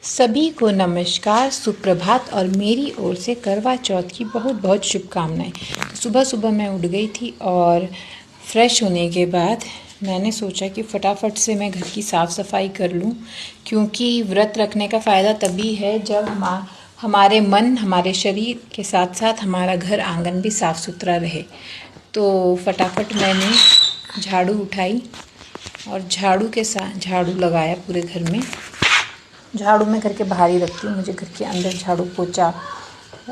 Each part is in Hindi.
सभी को नमस्कार, सुप्रभात और मेरी ओर से करवा चौथ की बहुत बहुत शुभकामनाएं। सुबह सुबह मैं उठ गई थी और फ्रेश होने के बाद मैंने सोचा कि फटाफट से मैं घर की साफ़ सफाई कर लूं, क्योंकि व्रत रखने का फ़ायदा तभी है जब हमारे मन, हमारे शरीर के साथ साथ हमारा घर आंगन भी साफ़ सुथरा रहे। तो फटाफट मैंने झाड़ू उठाई और झाड़ू के साथ झाड़ू लगाया पूरे घर में। झाड़ू मैं घर के बाहर ही रखती हूँ, मुझे घर के अंदर झाड़ू पोछा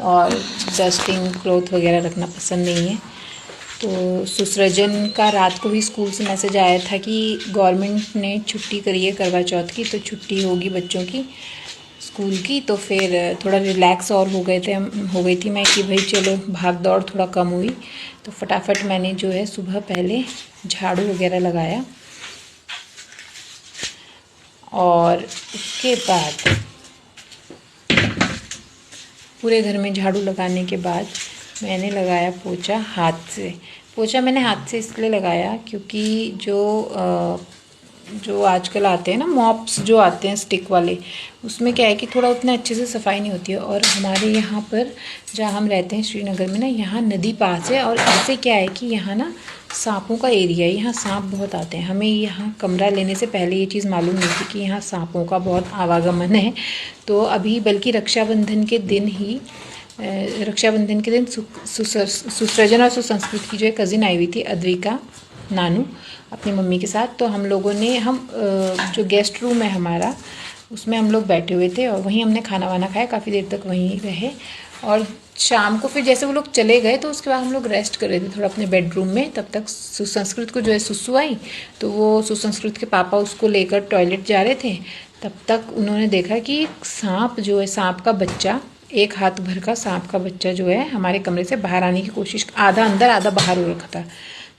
और डस्टिंग क्लॉथ वगैरह रखना पसंद नहीं है। तो सुसृजन का रात को भी स्कूल से मैसेज आया था कि गवर्नमेंट ने छुट्टी करी है करवा चौथ की, तो छुट्टी होगी बच्चों की स्कूल की। तो फिर थोड़ा रिलैक्स और हो गई थी मैं कि भाई चलो भाग दौड़ थोड़ा कम हुई। तो फटाफट मैंने जो है सुबह पहले झाड़ू वगैरह लगाया और उसके बाद पूरे घर में झाड़ू लगाने के बाद मैंने लगाया पोछा हाथ से। पोछा मैंने हाथ से इसलिए लगाया क्योंकि जो आजकल आते हैं ना मॉप्स जो आते हैं स्टिक वाले, उसमें क्या है कि थोड़ा उतना अच्छे से सफाई नहीं होती है। और हमारे यहाँ पर जहाँ हम रहते हैं श्रीनगर में ना, यहाँ नदी पास है और इससे क्या है कि यहाँ ना सांपों का एरिया है, यहाँ सांप बहुत आते हैं। हमें यहाँ कमरा लेने से पहले ये चीज़ मालूम नहीं थी कि यहाँ सांपों का बहुत आवागमन है। तो अभी बल्कि रक्षाबंधन के दिन सुसृजन और सुसंस्कृत की जो कज़िन आई हुई थी अद्विका नानू अपनी मम्मी के साथ। तो हम लोगों ने जो गेस्ट रूम है हमारा, उसमें हम लोग बैठे हुए थे और वहीं हमने खाना वाना खाया, काफ़ी देर तक वहीं रहे। और शाम को फिर जैसे वो लोग चले गए तो उसके बाद हम लोग रेस्ट कर रहे थे थोड़ा अपने बेडरूम में। तब तक सुसंस्कृत को जो है सुसु आई, तो वो सुसंस्कृत के पापा उसको लेकर टॉयलेट जा रहे थे। तब तक उन्होंने देखा कि सांप का बच्चा, एक हाथ भर का सांप का बच्चा जो है हमारे कमरे से बाहर आने की कोशिश, आधा अंदर आधा बाहर हो रखा था।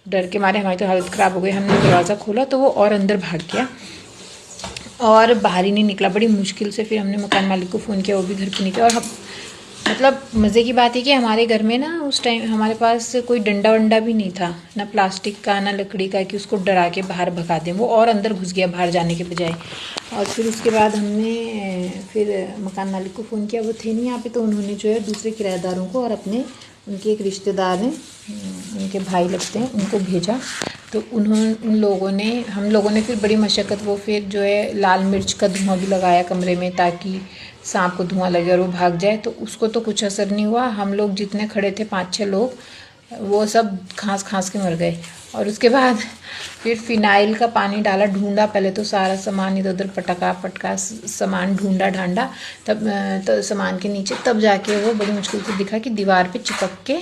डर के मारे हमारी तो हालत ख़राब हो गई। हमने दरवाज़ा खोला तो वो और अंदर भाग गया और बाहर ही नहीं निकला। बड़ी मुश्किल से फिर हमने मकान मालिक को फ़ोन किया, वो भी घर पे निकले। और मतलब मज़े की बात है कि हमारे घर में ना उस टाइम हमारे पास कोई डंडा वंडा भी नहीं था, ना प्लास्टिक का ना लकड़ी का, कि उसको डरा के बाहर भगा दें। वो और अंदर घुस गया बाहर जाने के बजाय। और फिर उसके बाद हमने फिर मकान मालिक को फ़ोन किया, वो थे नहीं यहाँ पे। तो उन्होंने जो है दूसरे किराएदारों को और उनके एक रिश्तेदार हैं, उनके भाई लगते हैं, उनको भेजा। तो हम लोगों ने फिर बड़ी मशक्क़त, वो फिर जो है लाल मिर्च का धुआं भी लगाया कमरे में ताकि सांप को धुआं लगे और वो भाग जाए। तो उसको तो कुछ असर नहीं हुआ। हम लोग जितने खड़े थे 5-6 लोग, वो सब खांस के मर गए। और उसके बाद फिर फिनाइल का पानी डाला, ढूंढा पहले तो सारा सामान इधर उधर पटका सामान ढूंढा ढांडा, तब तो सामान के नीचे तब जाके वो बड़ी मुश्किल से दिखा कि दीवार पे चिपक के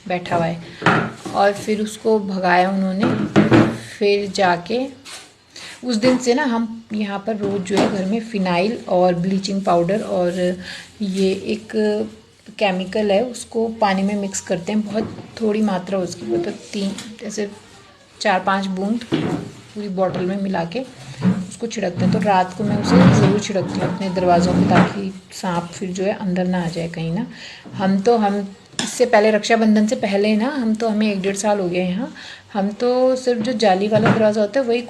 बैठा हुआ है। और फिर उसको भगाया उन्होंने। फिर जाके उस दिन से ना हम यहाँ पर रोज़ जो है घर में फिनाइल और ब्लीचिंग पाउडर और ये एक केमिकल है, उसको पानी में मिक्स करते हैं। बहुत थोड़ी मात्रा उसकी, मतलब ऐसे 4-5 बूंद पूरी बॉटल में मिला के उसको छिड़कते हैं। तो रात को मैं उसे ज़रूर छिड़कती हूँ अपने दरवाज़ों पे, ताकि सांप फिर जो है अंदर ना आ जाए कहीं ना। हम इससे पहले रक्षाबंधन से पहले ना, हमें 1-1.5 साल हो गया यहाँ। हम तो सिर्फ जो जाली वाला दरवाज़ा होता है वही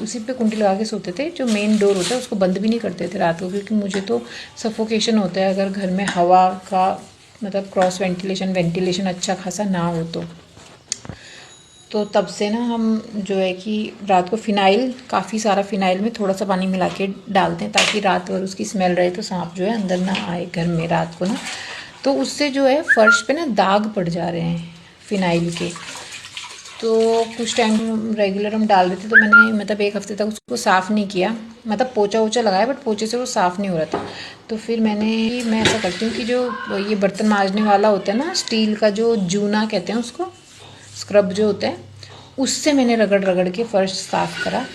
उसी पे कुंडी लगा के सोते थे। जो मेन डोर होता है उसको बंद भी नहीं करते थे रात को, क्योंकि मुझे तो सफोकेशन होता है अगर घर में हवा का मतलब क्रॉस वेंटिलेशन अच्छा खासा ना हो तो तब से ना हम जो है कि रात को काफ़ी सारा फिनाइल में थोड़ा सा पानी मिला के डालते हैं, ताकि रात भर उसकी स्मेल रहे तो सांप जो है अंदर ना आए घर में रात को ना। तो उससे जो है फर्श पे ना दाग पड़ जा रहे हैं फिनाइल के। तो कुछ टाइम रेगुलर हम डाल रहे थे, तो मैंने मतलब 1 हफ्ते तक उसको साफ़ नहीं किया, मतलब पोछा वोछा लगाया बट पोछे से वो साफ़ नहीं हो रहा था। तो फिर मैं ऐसा करती हूँ कि जो ये बर्तन मांजने वाला होता है ना, स्टील का जो जूना कहते हैं उसको, स्क्रब जो होता है, उससे मैंने रगड़ रगड़ के फ़र्श साफ़ करा,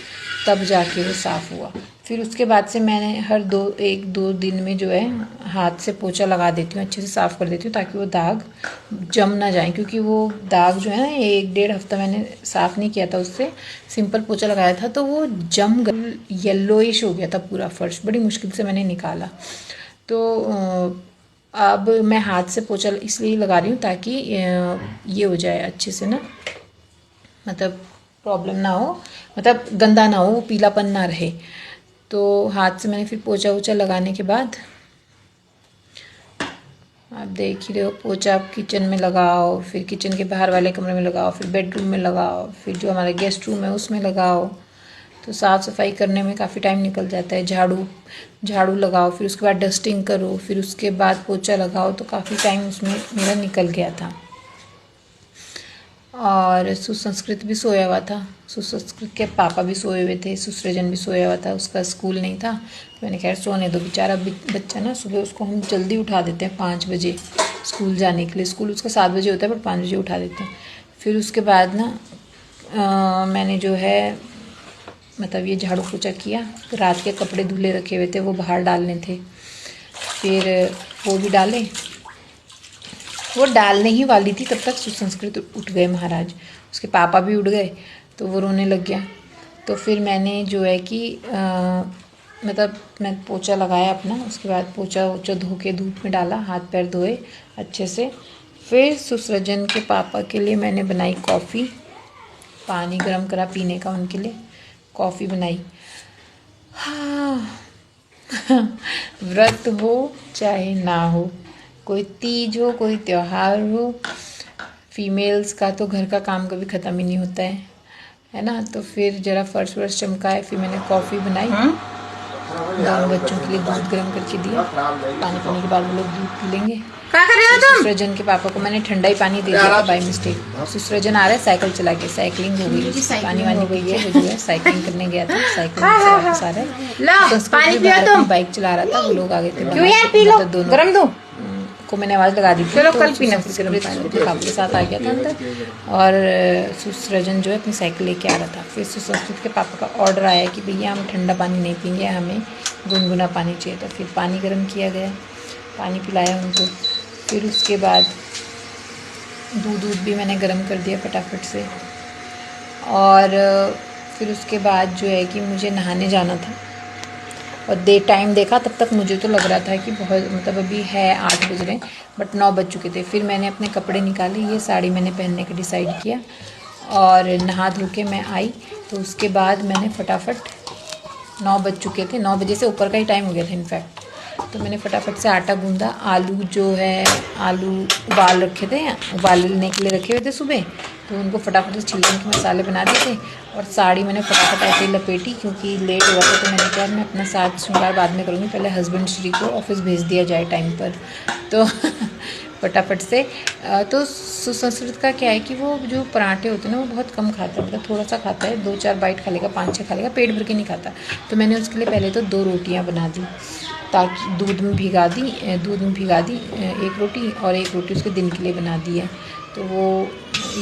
तब जाके वो साफ़ हुआ। फिर उसके बाद से मैंने हर 1-2 दिन में जो है हाथ से पोछा लगा देती हूँ, अच्छे से साफ़ कर देती हूँ, ताकि वो दाग जम ना जाए। क्योंकि वो दाग जो है ना, 1-1.5 हफ्ता मैंने साफ़ नहीं किया था, उससे सिंपल पोछा लगाया था तो वो जम येलोइश हो गया था पूरा फर्श। बड़ी मुश्किल से मैंने निकाला। तो अब मैं हाथ से पोछा इसलिए लगा रही हूँ ताकि ये हो जाए अच्छे से ना, मतलब प्रॉब्लम ना हो, मतलब गंदा ना हो, पीलापन ना रहे। तो हाथ से मैंने फिर पोछा वोछा लगाने के बाद, आप देख ही रहे हो, पोछा आप किचन में लगाओ, फिर किचन के बाहर वाले कमरे में लगाओ, फिर बेडरूम में लगाओ, फिर जो हमारा गेस्ट रूम है उसमें लगाओ। तो साफ़ सफाई करने में काफ़ी टाइम निकल जाता है। झाड़ू लगाओ, फिर उसके बाद डस्टिंग करो, फिर उसके बाद पोछा लगाओ, तो काफ़ी टाइम उसमें मेरा निकल गया था। और सुसंस्कृत भी सोया हुआ था, सुसंस्कृत के पापा भी सोए हुए थे, सुसृजन भी सोया हुआ था, उसका स्कूल नहीं था। तो मैंने खैर सोने दो, बेचारा बच्चा ना, सुबह उसको हम जल्दी उठा देते हैं 5 बजे स्कूल जाने के लिए। स्कूल उसका 7 बजे होता है, बट 5 बजे उठा देते हैं। फिर उसके बाद ना मैंने जो है मतलब ये झाड़ू पोछा किया। रात के कपड़े धुले रखे हुए थे, वो बाहर डालने थे, फिर वो भी डाले। वो डालने ही वाली थी तब तक सुसंस्कृत उठ गए महाराज, उसके पापा भी उठ गए, तो वो रोने लग गया। तो फिर मैंने जो है कि मतलब मैं पोछा लगाया अपना, उसके बाद पोछा वोछा धो के धूप में डाला, हाथ पैर धोए अच्छे से। फिर सुसृजन के पापा के लिए मैंने बनाई कॉफ़ी, पानी गर्म करा पीने का उनके लिए, कॉफ़ी बनाई। हाँ व्रत हो चाहे ना हो, कोई तीज हो, कोई त्यौहार हो, फीमेल्स का तो घर का काम कभी ख़त्म ही नहीं होता है ना। तो फिर ज़रा फर्श वर्श चमकाए, फिर मैंने कॉफ़ी बनाई, दोनों बच्चों के लिए दूध गर्म करके दिया। पानी पीने के बाद वो लोग दूध पी लेंगे। क्या कर रहे हो तुम? सुसृजन के पापा को मैंने ठंडा ही पानी दे दिया था बाय मिस्टेक। सुसृजन आ रहा है साइकिल चला के, साइकिलिंग हो गई, पानी वानी पी के वो जो है साइकिलिंग करने गया था, साइकिलिंग से वापस आ रहा है। लो पानी पियो तुम। बाइक चला रहा था, वो लोग आ गए थे। क्यों यार, पी लो, गरम दो को मैंने आवाज़ लगा दी थी। चलो तो कल पीना पापा के साथ आ गया था अंदर, और सुसृजन जो है अपनी साइकिल लेके आ रहा था। फिर सुसंस्कृत के पापा का ऑर्डर आया कि भैया हम ठंडा पानी नहीं पीएंगे, हमें गुनगुना पानी चाहिए। तो फिर पानी गर्म किया गया, पानी पिलाया उनको। फिर उसके बाद दूध भी मैंने गर्म कर दिया फटाफट से। और फिर उसके बाद जो है कि मुझे नहाने जाना था, और टाइम देखा तब तक मुझे तो लग रहा था कि बहुत मतलब अभी है 8 बज रहे हैं, बट 9 बज चुके थे। फिर मैंने अपने कपड़े निकाले, ये साड़ी मैंने पहनने का डिसाइड किया, और नहा धो के मैं आई। तो उसके बाद मैंने फटाफट 9 बज चुके थे, 9 बजे से ऊपर का ही टाइम हो गया था इनफैक्ट। तो मैंने फटाफट से आटा गूंदा। आलू जो है, आलू उबाल रखे थे, उबालने के लिए रखे हुए थे सुबह, तो उनको फटाफट से छिलने के मसाले बना दिए थे। और साड़ी मैंने फटाफट ऐसे ही लपेटी, क्योंकि लेट हुआ था। तो मैंने कहा मैं अपना साज श्रृंगार बाद में करूँगी, पहले हस्बैंड श्री को ऑफिस भेज दिया जाए टाइम पर। तो फटाफट से तो सुसंस्कृत का क्या है कि वो जो पराठे होते हैं ना, वो बहुत कम खाता है, मतलब थोड़ा सा खाता है, 2-4 बाइट खा लेगा, 5-6 खा लेगा, पेट भर के नहीं खाता। तो मैंने उसके लिए पहले तो 2 रोटियाँ बना दी, ताकि दूध में भिगा दी 1 रोटी, और 1 रोटी उसके दिन के लिए बना दी है। तो वो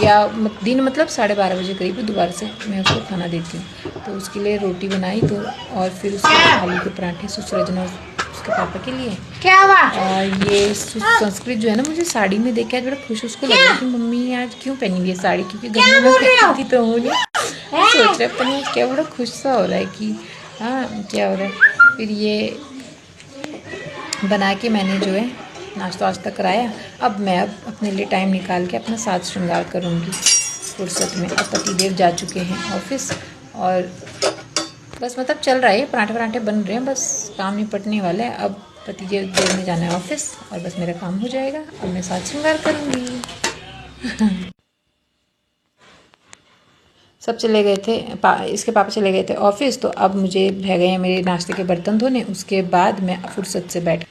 या दिन मतलब 12:30 बजे करीब दोबारा से मैं उसको खाना देती हूँ। तो उसके लिए रोटी बनाई, तो और फिर उसके आलू के पराठे सुसृजन और उसके पापा के लिए। क्या हुआ? और ये संस्कृत जो है ना, मुझे साड़ी में देख के आज बड़ा खुश उसको लग रहा है कि मम्मी आज क्यों पहनी हुई है साड़ी, क्योंकि घर में पहनती तो हूँ नहीं। सोच रहे पता नहीं क्या, बड़ा खुश सा हो रहा है कि हाँ क्या हो रहा है। फिर ये बना के मैंने जो है नाश्ता वास्ता कराया। अब मैं अपने लिए टाइम निकाल के अपना साज श्रृंगार करूँगी फुर्सत में। अब पतिदेव जा चुके हैं ऑफिस, और बस मतलब चल रहा है, पराठे बन रहे हैं, बस काम निपटने वाला है। अब पतिदेव देर में जाना है ऑफिस, और बस मेरा काम हो जाएगा और मैं साज श्रृंगार करूँगी। सब चले गए थे, इसके पापा चले गए थे ऑफिस, तो अब मुझे रह गए हैं मेरे नाश्ते के बर्तन धोने। उसके बाद मैं फुर्सत से बैठ